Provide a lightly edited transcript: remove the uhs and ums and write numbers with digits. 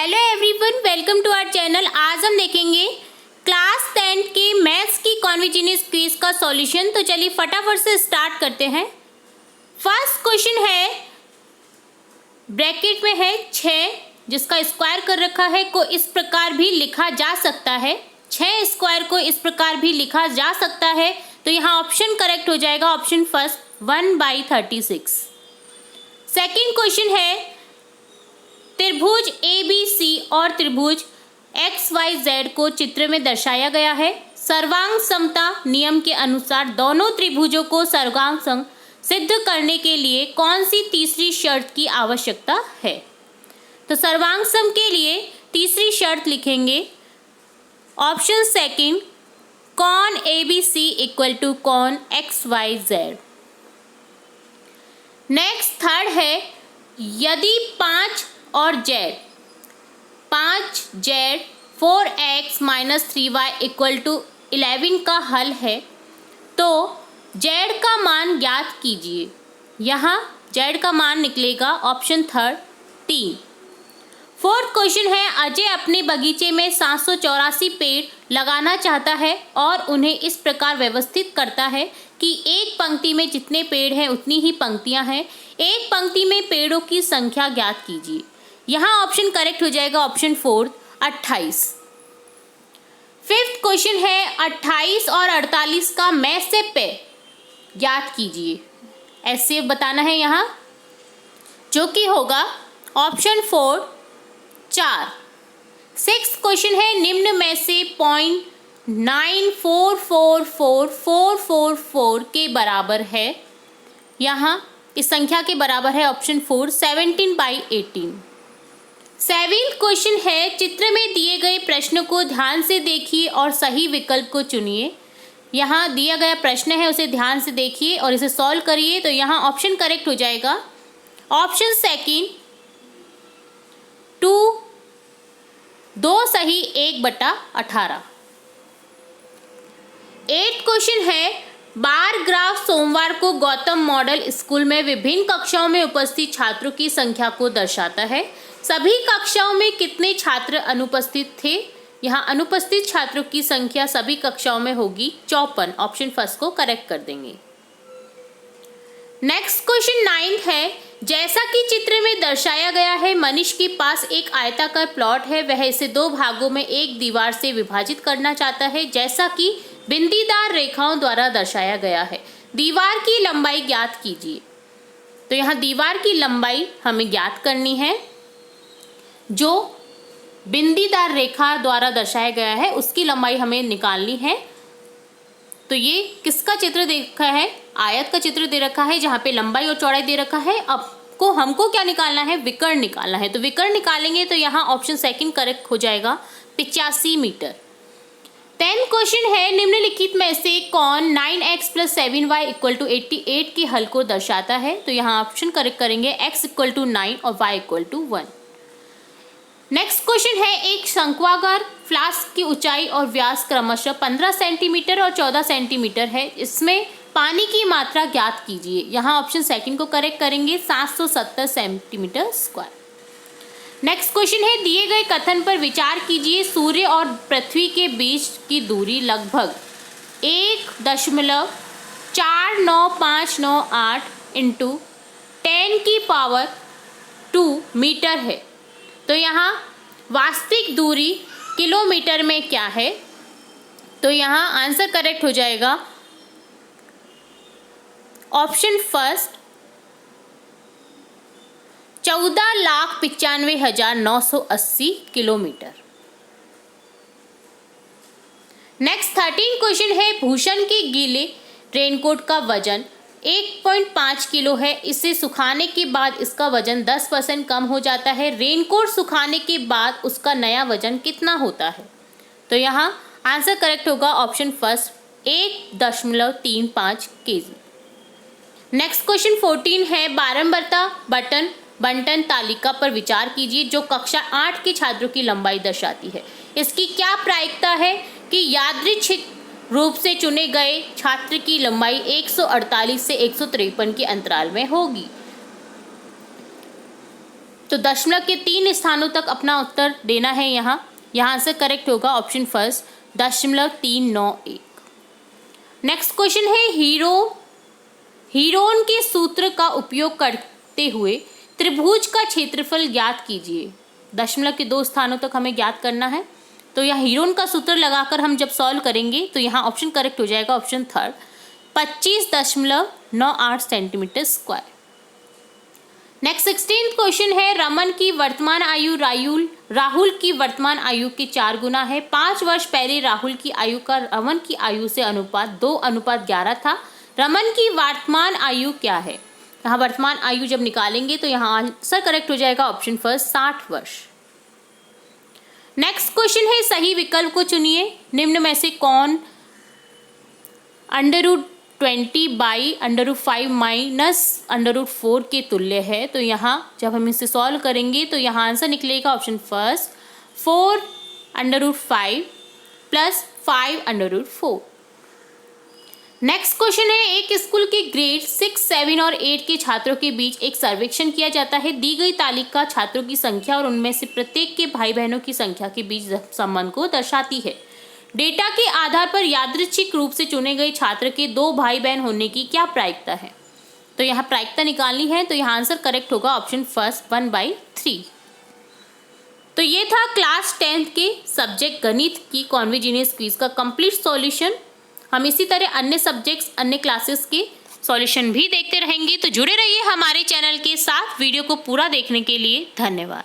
Hello everyone, welcome to our channel. आज हम देखेंगे क्लास 10 के मैथ्स की कॉन्टिन्यूअस क्विज का सॉल्यूशन। तो चलिए फटाफट से स्टार्ट करते हैं। फर्स्ट क्वेश्चन है, ब्रैकेट में है 6 जिसका स्क्वायर कर रखा है को इस प्रकार भी लिखा जा सकता है। 6 स्क्वायर को इस प्रकार भी लिखा जा सकता है, तो यहाँ ऑप्शन करेक्ट हो जाएगा ऑप्शन फर्स्ट 1/36। सेकेंड क्वेश्चन है, त्रिभुज ABC और त्रिभुज XYZ को चित्र में दर्शाया गया है। सर्वांग समता नियम के अनुसार दोनों त्रिभुजों को सर्वांग सम सिद्ध करने के लिए कौन सी तीसरी शर्त की आवश्यकता है? तो सर्वांग सम के लिए तीसरी शर्त लिखेंगे option second, con ABC equal to con XYZ। Next third है, यदि 5 और Z 5Z 4x - 3y equal to 11 का हल है तो Z का मान ज्ञात कीजिए। यहाँ Z का मान निकलेगा ऑप्शन थर्ड 3। फोर्थ क्वेश्चन है, अजय अपने बगीचे में 784 पेड़ लगाना चाहता है और उन्हें इस प्रकार व्यवस्थित करता है कि एक पंक्ति में जितने पेड़ हैं उतनी ही पंक्तियां हैं। एक पंक्ति में पेड़ों की संख्या ज्ञात कीजिए। यहाँ ऑप्शन करेक्ट हो जाएगा ऑप्शन फोर्थ 28। फिफ्थ क्वेश्चन है, 28 और 48 का मैसेप ज्ञात कीजिए। ऐसे बताना है यहाँ, जो कि होगा ऑप्शन 4 4। सिक्स्थ क्वेश्चन है, निम्न में से 0.9444444 के बराबर है। यहाँ इस संख्या के बराबर है ऑप्शन 4 17/18। सेवेंथ क्वेश्चन है, चित्र में दिए गए प्रश्न को ध्यान से देखिए और सही विकल्प को चुनिए। यहाँ दिया गया प्रश्न है उसे ध्यान से देखिए और इसे सॉल्व करिए। तो यहाँ ऑप्शन करेक्ट हो जाएगा ऑप्शन सेकंड 2 सही 1/18। एट क्वेश्चन है, बार ग्राफ सोमवार को गौतम मॉडल स्कूल में विभिन्न कक्षाओं में उपस्थित छात्रों की संख्या को दर्शाता है। सभी कक्षाओं में कितने छात्र अनुपस्थित थे? यहाँ अनुपस्थित छात्रों की संख्या सभी कक्षाओं में होगी 54। ऑप्शन फर्स्ट को करेक्ट कर देंगे। नेक्स्ट क्वेश्चन 9 है, जैसा कि चित्र में दर्शाया गया है, मनीष के पास एक आयताकार प्लॉट है। वह इसे 2 भागों में एक दीवार से विभाजित करना चाहता है, जैसा कि बिंदीदार रेखाओं द्वारा दर्शाया गया है। दीवार की लंबाई ज्ञात कीजिए। तो यहाँ दीवार की लंबाई हमें ज्ञात करनी है। जो बिंदीदार रेखा द्वारा दर्शाया गया है उसकी लंबाई हमें निकालनी है। तो ये किसका चित्र दे रखा है? आयत का चित्र दे रखा है, जहाँ पे लंबाई और चौड़ाई दे रखा है। अब हमको क्या निकालना है? विकर्ण निकालना है। तो विकर्ण निकालेंगे तो यहाँ ऑप्शन सेकंड करेक्ट हो जाएगा 85 मीटर। 10th क्वेश्चन है, निम्नलिखित में से कौन 9x + 7y = 88 के हल को दर्शाता है? तो यहाँ ऑप्शन करेक्ट करेंगे x = 9 और y = 1। नेक्स्ट क्वेश्चन है, एक शंक्वाकार फ्लास्क की ऊंचाई और व्यास क्रमशः 15 सेंटीमीटर और 14 सेंटीमीटर है। इसमें पानी की मात्रा ज्ञात कीजिए। यहाँ ऑप्शन सेकंड को करेक्ट करेंगे 770 सेंटीमीटर स्क्वायर। नेक्स्ट क्वेश्चन है, दिए गए कथन पर विचार कीजिए। सूर्य और पृथ्वी के बीच की दूरी लगभग 1.49598 × 10⁻² मीटर है। तो यहाँ वास्तविक दूरी किलोमीटर में क्या है? तो यहाँ आंसर करेक्ट हो जाएगा option first 14,95,980 kilometre. Next 13 question है, भूषण के गीले रेनकोट का वजन 1.5 किलो है। इसे सुखाने के बाद इसका वजन 10% कम हो जाता है। रेनकोट सुखाने के बाद उसका नया वजन कितना होता है? तो यहाँ आंसर करेक्ट होगा option first 1.35 kg। Next question 14 है, बारंबारता बंटन तालिका पर विचार कीजिए जो कक्षा 8 के छात्रों की लंबाई दर्शाती है। इसकी क्या प्रायिकता है कि यादृच्छिक रूप से चुने गए छात्र की लंबाई 148 से 153 के अंतराल में होगी। तो तो दशमलव के 3 स्थानों तक अपना उत्तर देना है। यहाँ से करेक्ट होगा ऑप्शन फर्स्ट 0.391। नेक्स्ट क्वेश्चन है हीरोन के सूत्र का उपयोग करते हुए त्रिभुज का क्षेत्रफल ज्ञात कीजिए। दशमलव के 2 स्थानों तक हमें ज्ञात करना है। तो यहाँ हीरोन का सूत्र लगाकर हम जब सॉल्व करेंगे तो यहाँ ऑप्शन करेक्ट हो जाएगा option third 25.98 centimetre square. Next 16th question है रमन की वर्तमान आयु राहुल की वर्तमान आयु के 4 गुना है। 5 वर्ष पहले राहुल की आयु का रमन की आयु से अनुपात 2:11 था। रमन की वर्तमान आयु क्या है? यहाँ वर्तमान आयु जब निकालेंगे तो यहाँ आंसर करेक्ट हो जाएगा ऑप्शन फर्स्ट 60 वर्ष। नेक्स्ट क्वेश्चन है सही विकल्प को चुनिए। निम्न में से कौन √20/√5 - √4 के तुल्य है? तो यहाँ जब हम इसे सॉल्व करेंगे तो यहाँ आंसर निकलेगा ऑप्शन फर्स्ट 4√5 + 5√4। नेक्स्ट क्वेश्चन है एक स्कूल के ग्रेड 6, 7 और 8 के छात्रों के बीच एक सर्वेक्षण किया जाता है। दी गई तालिका छात्रों की संख्या और उनमें से प्रत्येक के भाई बहनों की संख्या के बीच संबंध को दर्शाती है। डेटा के आधार पर यादृच्छिक रूप से चुने गए छात्र के 2 भाई बहन होने की क्या प्रायिकता है? तो यहाँ प्रायिकता निकालनी है। तो यहाँ आंसर करेक्ट होगा ऑप्शन फर्स्ट 1/3। तो ये था क्लास 10th के सब्जेक्ट गणित की कॉन्वेजिनियस क्विज का कंप्लीट सॉल्यूशन। हम इसी तरह अन्य सब्जेक्ट्स अन्य क्लासेस के सॉल्यूशन भी देखते रहेंगे। तो जुड़े रहिए हमारे चैनल के साथ। वीडियो को पूरा देखने के लिए धन्यवाद।